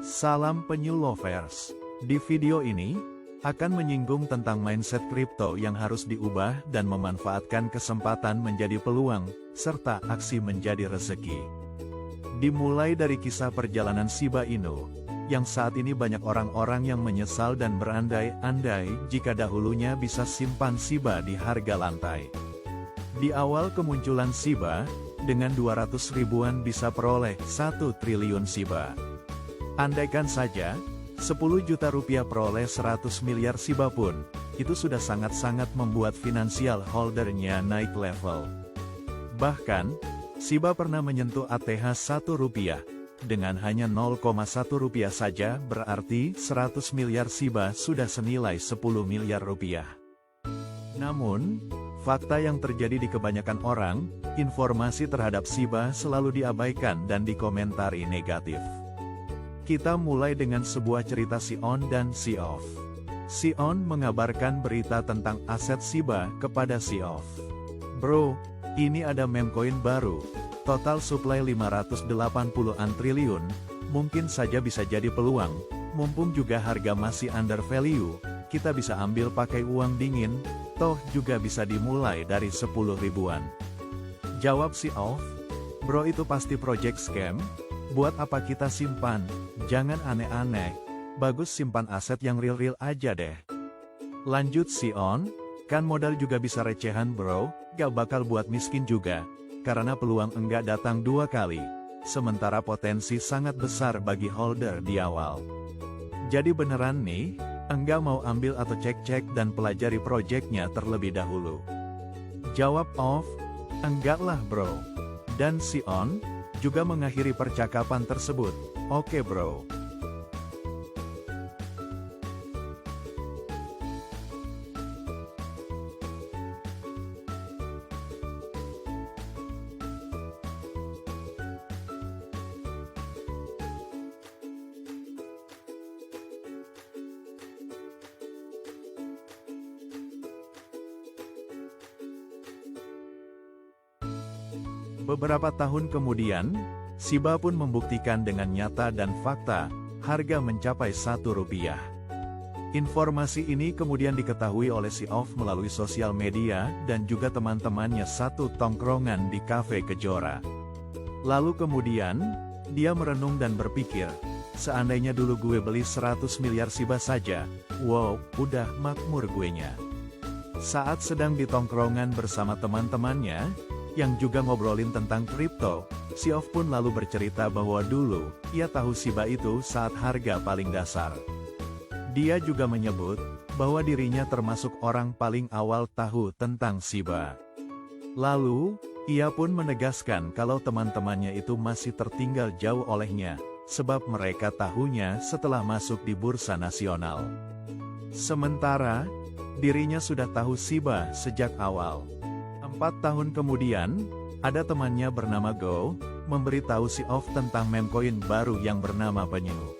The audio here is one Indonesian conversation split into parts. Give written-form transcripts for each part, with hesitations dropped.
Salam penyu lovers. Di video ini, akan menyinggung tentang mindset kripto yang harus diubah dan memanfaatkan kesempatan menjadi peluang, serta aksi menjadi rezeki. Dimulai dari kisah perjalanan Shiba Inu, yang saat ini banyak orang-orang yang menyesal dan berandai-andai jika dahulunya bisa simpan Shiba di harga lantai. Di awal kemunculan Shiba, dengan 200 ribuan bisa peroleh 1 triliun Shiba. Andaikan saja, 10 juta rupiah peroleh 100 miliar Shiba pun, itu sudah sangat-sangat membuat finansial holdernya naik level. Bahkan, Shiba pernah menyentuh ATH 1 rupiah, dengan hanya 0,1 rupiah saja berarti 100 miliar Shiba sudah senilai 10 miliar rupiah. Namun, fakta yang terjadi di kebanyakan orang, informasi terhadap Shiba selalu diabaikan dan dikomentari negatif. Kita mulai dengan sebuah cerita si on dan si off. Si on mengabarkan berita tentang aset Shiba kepada si off. Bro, ini ada meme coin baru, total supply 580-an triliun, mungkin saja bisa jadi peluang, mumpung juga harga masih under value, kita bisa ambil pakai uang dingin, toh juga bisa dimulai dari 10 ribuan. Jawab si off, bro itu pasti project scam, buat apa kita simpan, jangan aneh-aneh, bagus simpan aset yang real-real aja deh. Lanjut si on, kan modal juga bisa recehan bro, gak bakal buat miskin juga, karena peluang enggak datang 2 kali, sementara potensi sangat besar bagi holder di awal. Jadi beneran nih, enggak mau ambil atau cek-cek dan pelajari projectnya terlebih dahulu. Jawab off, enggak lah bro. Dan si on, juga mengakhiri percakapan tersebut, oke bro. Beberapa tahun kemudian, Shiba pun membuktikan dengan nyata dan fakta, harga mencapai 1 rupiah. Informasi ini kemudian diketahui oleh si off melalui sosial media dan juga teman-temannya satu tongkrongan di Cafe Kejora. Lalu kemudian, dia merenung dan berpikir, seandainya dulu gue beli 100 miliar Shiba saja, wow, udah makmur guenya. Saat sedang di tongkrongan bersama teman-temannya, yang juga ngobrolin tentang kripto, si off pun lalu bercerita bahwa dulu, ia tahu Shiba itu saat harga paling dasar. Dia juga menyebut, bahwa dirinya termasuk orang paling awal tahu tentang Shiba. Lalu, ia pun menegaskan kalau teman-temannya itu masih tertinggal jauh olehnya, sebab mereka tahunya setelah masuk di bursa nasional. Sementara, dirinya sudah tahu Shiba sejak awal. 4 tahun kemudian, ada temannya bernama Go, memberitahu si off tentang meme coin baru yang bernama Penyu.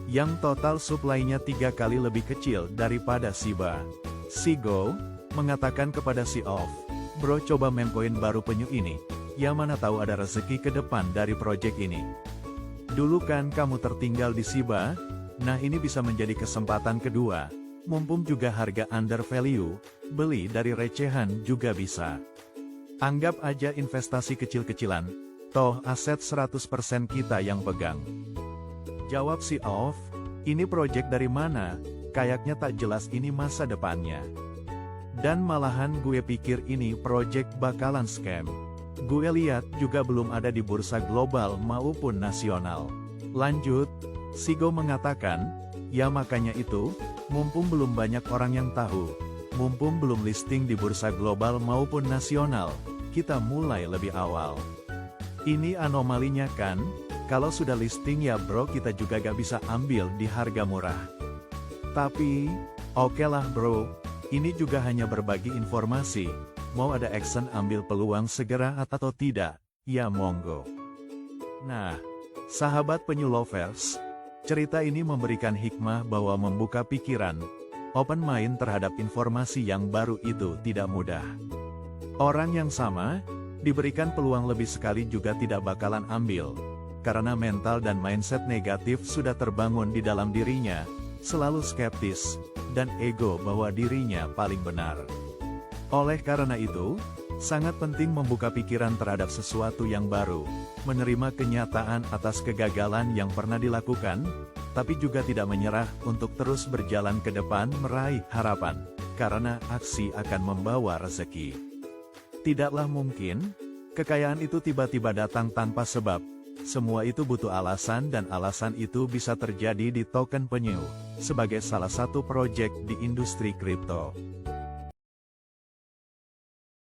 Yang total supply-nya 3 kali lebih kecil daripada Shiba. Si Go, mengatakan kepada si off, bro coba meme coin baru Penyu ini, ya mana tahu ada rezeki ke depan dari project ini. Dulu kan kamu tertinggal di Shiba, nah ini bisa menjadi kesempatan kedua. Mumpung juga harga under value, beli dari recehan juga bisa. Anggap aja investasi kecil-kecilan, toh aset 100% kita yang pegang. Jawab si off, ini project dari mana, kayaknya tak jelas ini masa depannya. Dan malahan gue pikir ini project bakalan scam. Gue lihat juga belum ada di bursa global maupun nasional. Lanjut, si Go mengatakan, ya makanya itu, mumpung belum banyak orang yang tahu, mumpung belum listing di bursa global maupun nasional, kita mulai lebih awal. Ini anomalinya kan, kalau sudah listing ya bro kita juga gak bisa ambil di harga murah. Tapi, oke lah bro, ini juga hanya berbagi informasi, mau ada action ambil peluang segera atau tidak, ya monggo. Nah, sahabat penyu lovers, cerita ini memberikan hikmah bahwa membuka pikiran, open mind terhadap informasi yang baru itu tidak mudah. Orang yang sama, diberikan peluang lebih sekali juga tidak bakalan ambil. karena mental dan mindset negatif sudah terbangun di dalam dirinya, selalu skeptis, dan ego bahwa dirinya paling benar. Oleh karena itu, sangat penting membuka pikiran terhadap sesuatu yang baru, menerima kenyataan atas kegagalan yang pernah dilakukan, tapi juga tidak menyerah untuk terus berjalan ke depan meraih harapan, karena aksi akan membawa rezeki. Tidaklah mungkin kekayaan itu tiba-tiba datang tanpa sebab. Semua itu butuh alasan dan alasan itu bisa terjadi di token penyu, sebagai salah satu proyek di industri kripto.